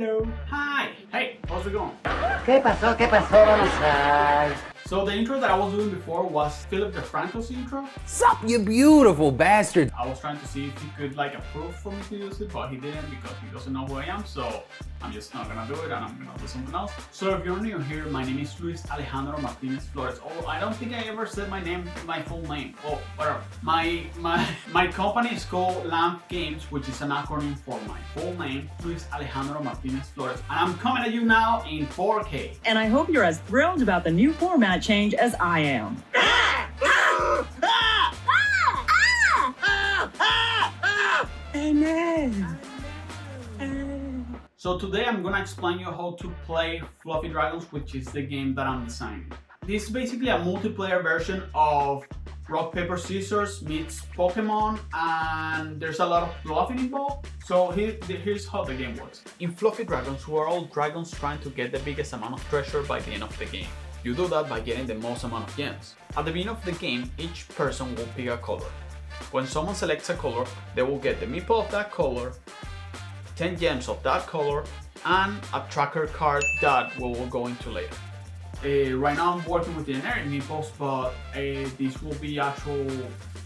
Hello. Hi. Hey, how's it going? ¿Qué pasó? ¿Qué pasó? Vamos a... So the intro that I was doing before was Philip DeFranco's intro. Sup, you beautiful bastard! I was trying to see if he could approve for me to use it, but he didn't because he doesn't know who I am, so I'm just not gonna do it and I'm gonna do something else. So if you're new here, my name is Luis Alejandro Martinez Flores. Oh, I don't think I ever said my full name. Oh, whatever. My company is called Lamf Games, which is an acronym for my full name, Luis Alejandro Martinez Flores. And I'm coming at you now in 4K. And I hope you're as thrilled about the new format change as I am. So today I'm gonna explain you how to play Fluffy Dragons, which is the game that I'm designing. This is basically a multiplayer version of Rock, Paper, Scissors meets Pokemon, and there's a lot of bluffing involved. So here's how the game works. In Fluffy Dragons, we're all dragons trying to get the biggest amount of treasure by the end of the game. You do that by getting the most amount of gems. At the beginning of the game, each person will pick a color. When someone selects a color, they will get the meeple of that color, 10 gems of that color, and a tracker card that we will go into later. Right now I'm working with the generic meeples, but this will be actual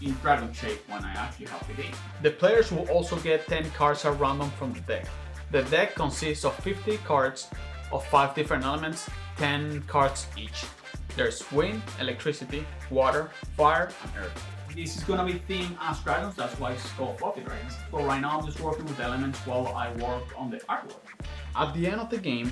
in dragon shape when I actually have the game. The players will also get 10 cards at random from the deck. The deck consists of 50 cards of 5 different elements, 10 cards each. There's wind, electricity, water, fire, and earth. This is gonna be themed as dragons, that's why it's called Fluffy Dragons. But right now I'm just working with elements while I work on the artwork. At the end of the game,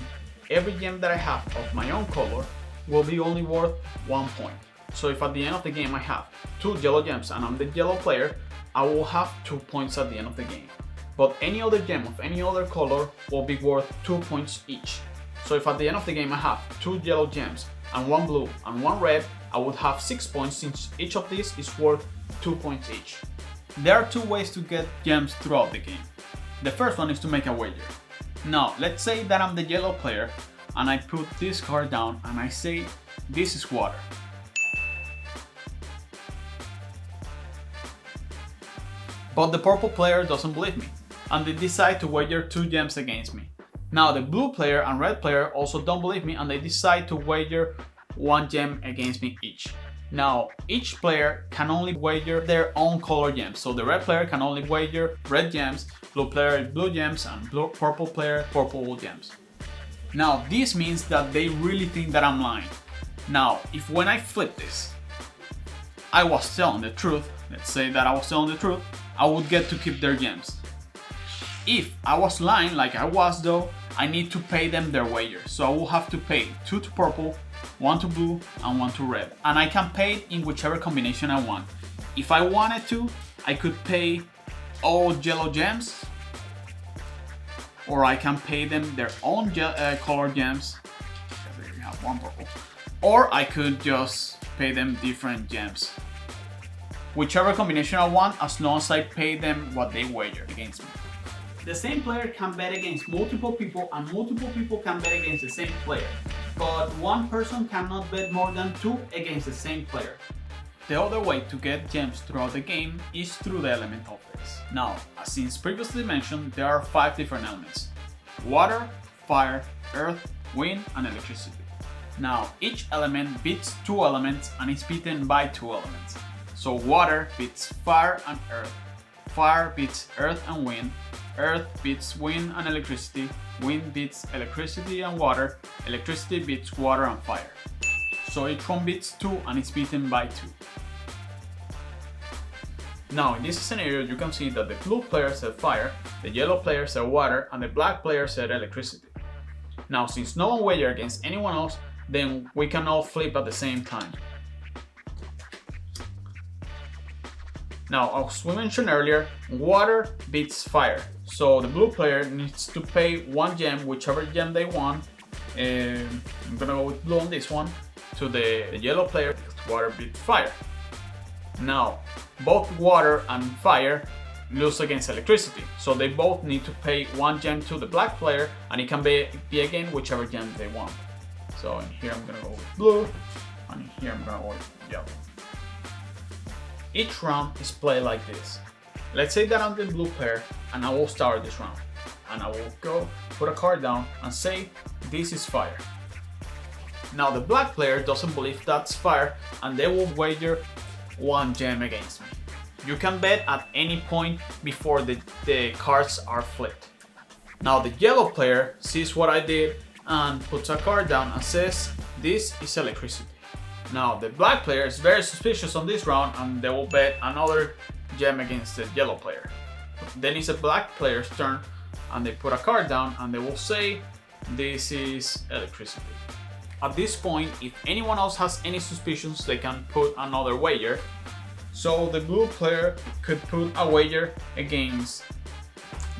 every gem that I have of my own color will be only worth 1 point. So if at the end of the game I have 2 yellow gems and I'm the yellow player, I will have 2 points at the end of the game. But any other gem of any other color will be worth 2 points each. So if at the end of the game I have 2 yellow gems and 1 blue and 1 red, I would have 6 points since each of these is worth 2 points each. There are 2 ways to get gems throughout the game. The first one is to make a wager. Now, let's say that I'm the yellow player and I put this card down and I say this is water. But the purple player doesn't believe me and they decide to wager 2 gems against me. Now the blue player and red player also don't believe me and they decide to wager 1 gem against me each. Now each player can only wager their own color gems, so the red player can only wager red gems, blue player blue gems, and purple player purple gems. Now this means that they really think that I'm lying. Now if when I flip this, I was telling the truth, let's say that I was telling the truth, I would get to keep their gems. If I was lying like I was though, I need to pay them their wager. So I will have to pay 2 to purple, 1 to blue, and 1 to red. And I can pay it in whichever combination I want. If I wanted to, I could pay all yellow gems, or I can pay them their own color gems, because they have 1 purple. Or I could just pay them different gems. Whichever combination I want, as long as I pay them what they wager against me. The same player can bet against multiple people and multiple people can bet against the same player. But one person cannot bet more than 2 against the same player. The other way to get gems throughout the game is through the element objects. Now, as since previously mentioned, there are 5 different elements: water, fire, earth, wind, and electricity. Now, each element beats 2 elements and is beaten by 2 elements. So water beats fire and earth, fire beats earth and wind, earth beats wind and electricity, wind beats electricity and water, electricity beats water and fire. So each one beats 2 and is beaten by 2. Now in this scenario you can see that the blue player said fire, the yellow player said water, and the black player said electricity. Now since no one wagered against anyone else, then we can all flip at the same time. Now, as we mentioned earlier, water beats fire. So the blue player needs to pay 1 gem, whichever gem they want. I'm gonna go with blue on this one. To the yellow player, because water beats fire. Now, both water and fire lose against electricity. So they both need to pay 1 gem to the black player, and it can be again whichever gem they want. So in here I'm gonna go with blue, and in here I'm gonna go with yellow. Each round is played like this. Let's say that I'm the blue player and I will start this round. and I will go put a card down and say this is fire. Now the black player doesn't believe that's fire and they will wager 1 gem against me. You can bet at any point before the cards are flipped. Now the yellow player sees what I did and puts a card down and says this is electricity. Now the black player is very suspicious on this round and they will bet another gem against the yellow player. Then it's a black player's turn and they put a card down and they will say this is electricity. At this point, if anyone else has any suspicions, they can put another wager. So the blue player could put a wager against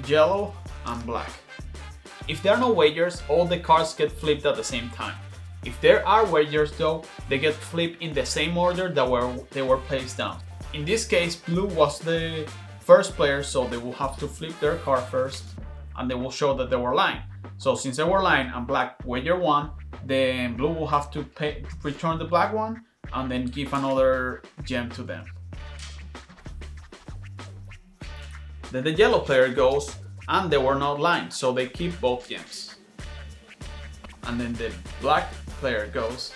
yellow and black. If there are no wagers, all the cards get flipped at the same time. If there are wagers though, they get flipped in the same order that they were placed down. In this case, blue was the first player, so they will have to flip their card first and they will show that they were lying. So since they were lying and black wager 1, then blue will have to return the black one and then give another gem to them. Then the yellow player goes and they were not lying, so they keep both gems. And then the black player goes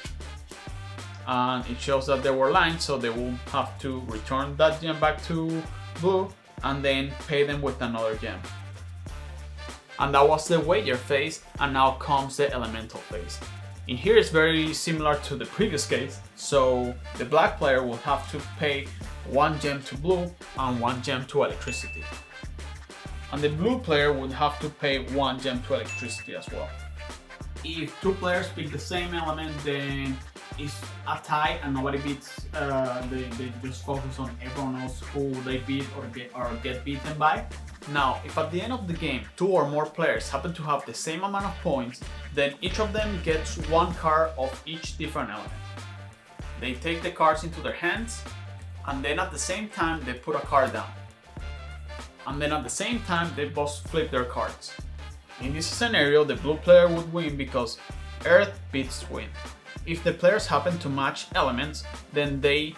and it shows that they were lying, so they will have to return that gem back to blue and then pay them with another gem. And that was the wager phase, and now comes the elemental phase. In here it's very similar to the previous case, so the black player will have to pay 1 gem to blue and 1 gem to electricity. And the blue player would have to pay 1 gem to electricity as well. If 2 players pick the same element, then it's a tie and nobody beats, they just focus on everyone else who they beat or get beaten by. Now, if at the end of the game 2 or more players happen to have the same amount of points, then each of them gets 1 card of each different element. They take the cards into their hands and then at the same time they put a card down. And then at the same time they both flip their cards. In this scenario, the blue player would win because earth beats wind. If the players happen to match elements, then they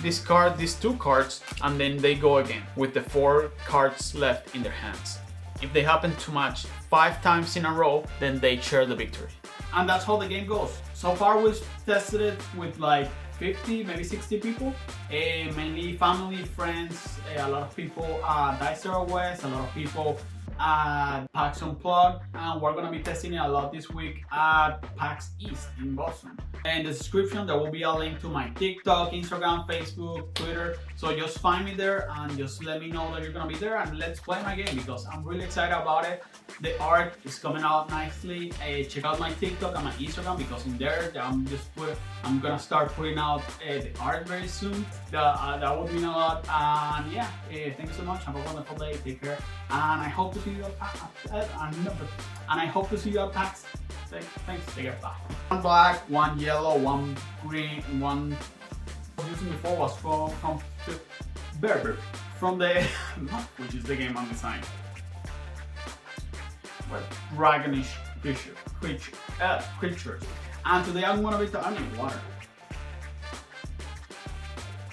discard these 2 cards and then they go again with the 4 cards left in their hands. If they happen to match 5 times in a row, then they share the victory. And that's how the game goes. So far we've tested it with like 50, maybe 60 people, mainly family, friends, a lot of people at Dicer West, a lot of people at PAX Unplugged, and we're gonna be testing it a lot this week at PAX East in Boston. In the description there will be a link to my TikTok, Instagram, Facebook, Twitter, so just find me there and just let me know that you're gonna be there and let's play my game because I'm really excited about it. The art is coming out nicely. Check out my TikTok and my Instagram because in there I'm gonna start putting out the art very soon. That would mean a lot. And yeah, thank you so much. Have a wonderful day. Take care. And I hope to see you at PAX. And I hope to see you at PAX. Thanks. Take care. Bye. 1 black, 1 yellow, 1 green, 1 I was using before was from the Berber, from the which is the game I'm designing. With dragonish creatures. And today I'm gonna be I need water.